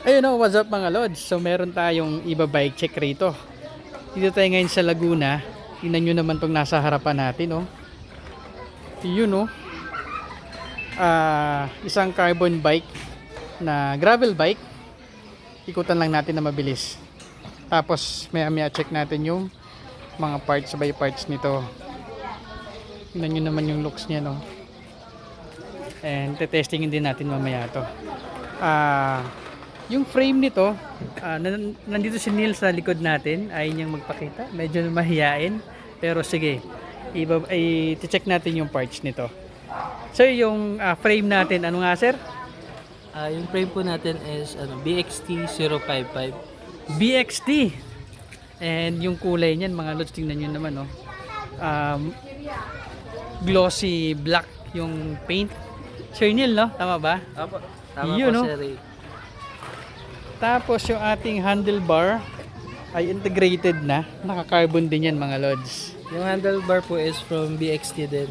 Ayun o, what's up mga lods? So meron tayong iba bike check rito. Dito tayo ngayon sa Laguna. Tingnan nyo naman tong nasa harapan natin, oh. Yun, oh. Isang carbon bike na gravel bike. Ikutan lang natin na mabilis. Tapos maya check natin yung mga parts by parts nito. Tingnan nyo naman yung looks niya, no. And testingin din natin mamaya to. Yung frame nito, nandito si Neil sa likod natin. Ayaw niyang magpakita. Medyo mahihain. Pero sige, i-check natin yung parts nito. So yung frame natin, ano nga sir? Yung frame po natin is BXT 055. BXT. And yung kulay niyan, mga lods, tingnan nyo naman, no? Glossy black yung paint. Sir Neil, no? Tama ba? Apo, tama Yun, po, no? Sir Ray. Tapos yung ating handlebar ay integrated na. Naka-carbon din yan mga lods. Yung handlebar po is from BXT din.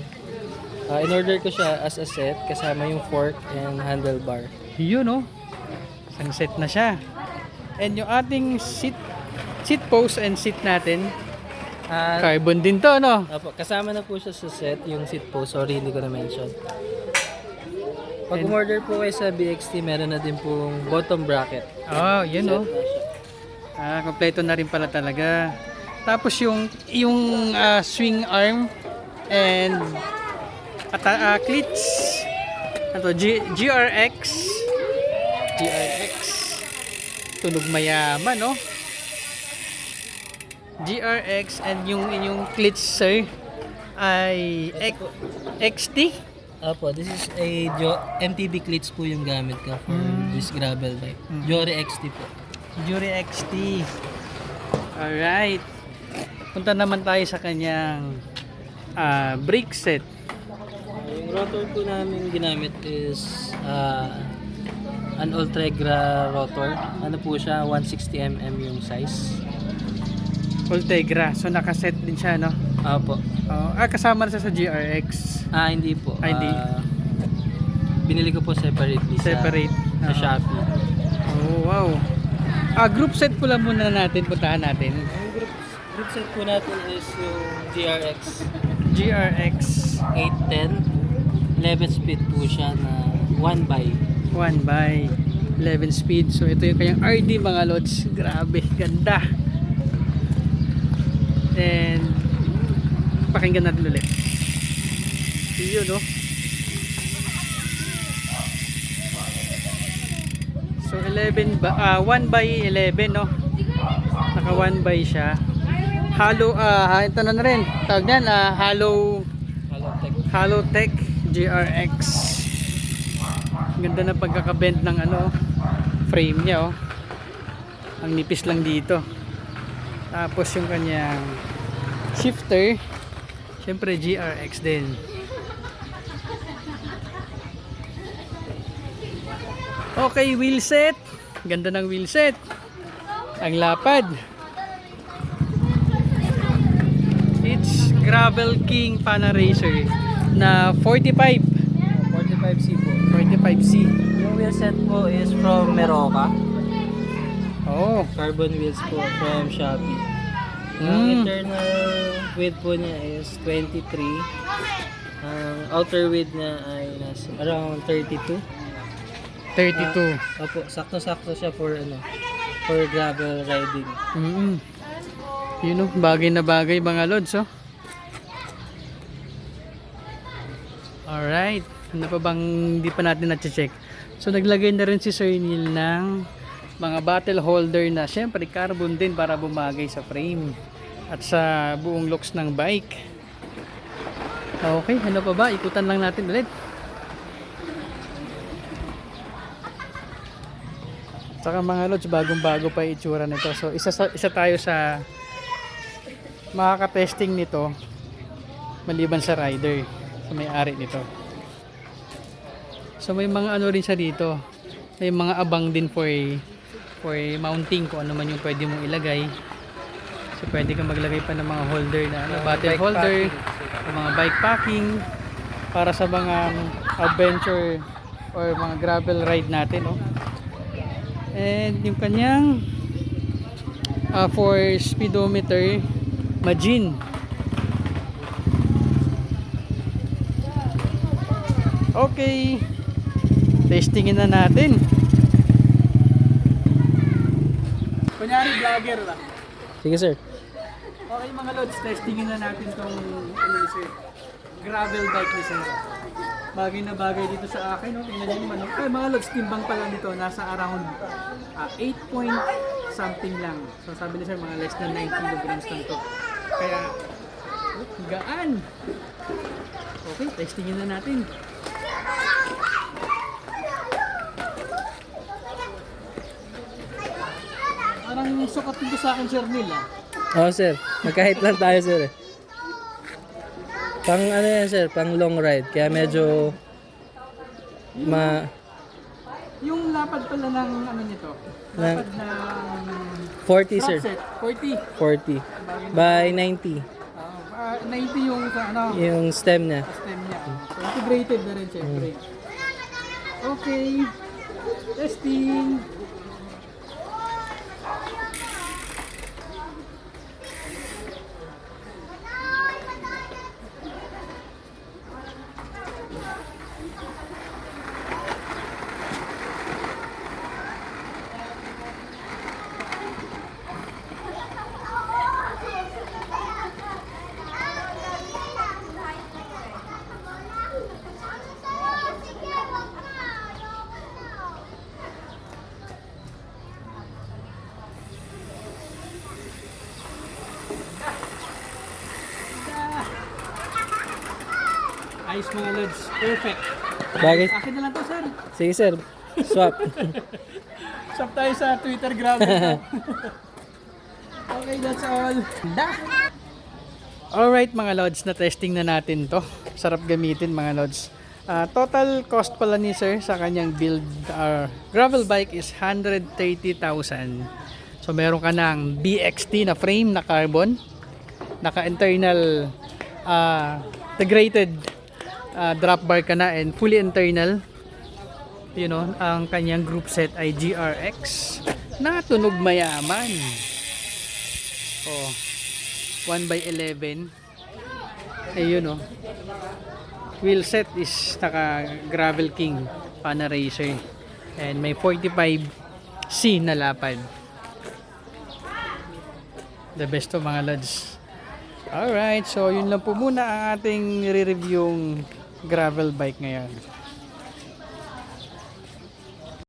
In-order ko siya as a set kasama yung fork and handlebar. Yun, no? Isang set na siya. And yung ating seat post and seat natin, carbon din to, no? Apo, kasama na po siya sa set yung seat post. Sorry, hindi ko na mention. Pag umorder po kayo sa BXT, meron na din pong bottom bracket. Oh, yun, no? Set na siya. Kompleto na rin pala talaga. Tapos yung swing arm and cleats. Ito, GRX. Tunog mayaman, no? GRX and yung inyong cleats, sir, ay XT. Apo, this is a MTB cleats po yung gamit ko for this gravel bike. Jory XT po. Jury XT. Alright. Punta naman tayo sa kanyang brake set. Yung rotor po namin ginamit is an Ultegra rotor. Ano po siya, 160mm yung size. Ultegra. So nakaset din siya, no? Apo. Kasama na siya sa GRX. Hindi po. Hindi. Binili ko po separately Separate. sa Shopee. Oh, wow. Group set pula muna natin. Puntahan natin. Yung group set po natin is yung GRX 810. 11 speed po siya na 1x. 11 speed. So ito yung kanyang RD mga lods. Grabe, ganda. And pakinggan natin ulit. Yun, no? So 1 by 11, no? Naka 1 by siya. Halo, ito na rin. Tawag niyan, Halotech GRX. Ganda na pagkakabend ng frame niya, oh. Ang nipis lang dito. Tapos yung kanyang shifter, syempre GRX din. Okay, wheel set. Ganda ng wheel set. Ang lapad. It's Gravel King Pana Racer na 45. 45C po. 45C. Yung wheel set po is from Meroka. Oh. Carbon wheels po from Shopee. Ang internal width po niya is 23. Ang outer width niya ay around 32. 32. Opo, sakto-sakto siya for gravel riding. Yun, oh, bagay na bagay mga lods, oh. Alright. Ano pa bang hindi pa natin na-check? So naglagay na rin si Sir Neil ng mga bottle holder na syempre carbon din para bumagay sa frame at sa buong looks ng bike. Okay, ano pa ba? Ikutan lang natin ulit. Saka mga lods, bagong-bago pa yung itsura nito. So isa tayo sa makaka-testing nito maliban sa rider, sa may-ari nito. So may mga ano rin siya dito. May mga abang din for mounting, kung ano man yung pwede mong ilagay. So pwede kang maglagay pa ng mga holder na bottle holder, mga bike packing para sa mga adventure or mga gravel ride natin, no? And yung kanyang for speedometer, Majin. Okay. Testingin na natin. Kunyari vlogger ba? Sige sir. Okay mga lods, testingin na natin tong ano ni sir. Gravel bike ni sir. Bagay na bagay dito sa akin, no? Tingnan niyo naman. Ay mga lods, timbang pa lang nito, nasa around 8 point something lang. So sabi ni sir, mga less than 9 kilograms lang to. Kaya, gaan. Okay, testingin na natin. Parang sukat dito sa akin, Sir Neil, ah. Oo sir, magkahit lang tayo sir eh. Pang ano yan sir, pang long ride. Kaya medyo Yung lapad pala ng ano nito, lapad ng 40 sir. prop set, 40. 40 by 90 90 yung sa ano, yung stem niya. stem niya. So, integrated na rin syempre. Okay. Testing. Ayos mga lods. Perfect. Bagay. Akin na lang to, sir. Sige sir, swap. Shop tayo sa Twitter grabe. Okay, that's all. Alright mga lods, na testing na natin to. Sarap gamitin mga lods. Total cost pala ni sir sa kanyang build gravel bike is 130,000. So meron ka ng BXT na frame na carbon, naka-internal integrated drop bar ka na and fully internal. You know, ang kanyang group set ay GRX na tunog mayaman. Oh, 1/11. Ayun oh. Wheel set is naka Gravel King Pana Racer and may 45C na lapad. The best to mga lods. Alright, so yun lang po muna ang ating re-reviewing gravel bike ngayon.